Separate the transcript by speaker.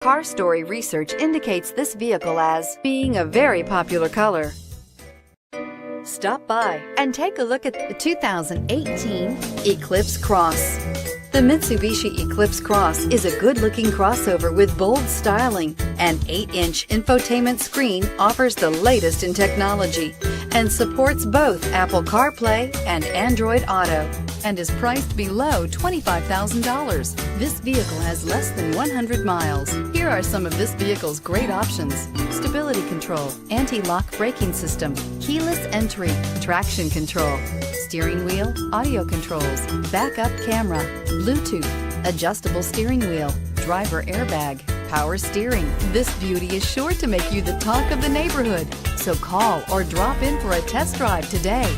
Speaker 1: Car Story research indicates this vehicle as being a very popular color. Stop by and take a look at the 2018 Eclipse Cross. The Mitsubishi Eclipse Cross is a good-looking crossover with bold styling. An 8-inch infotainment screen offers the latest in technology and supports both Apple CarPlay and Android Auto, and is priced below $25,000. This vehicle has less than 100 miles. Here are some of this vehicle's great options: stability control, anti-lock braking system, keyless entry, traction control, steering wheel audio controls, backup camera, Bluetooth, adjustable steering wheel, driver airbag, power steering. This beauty is sure to make you the talk of the neighborhood. So call or drop in for a test drive today.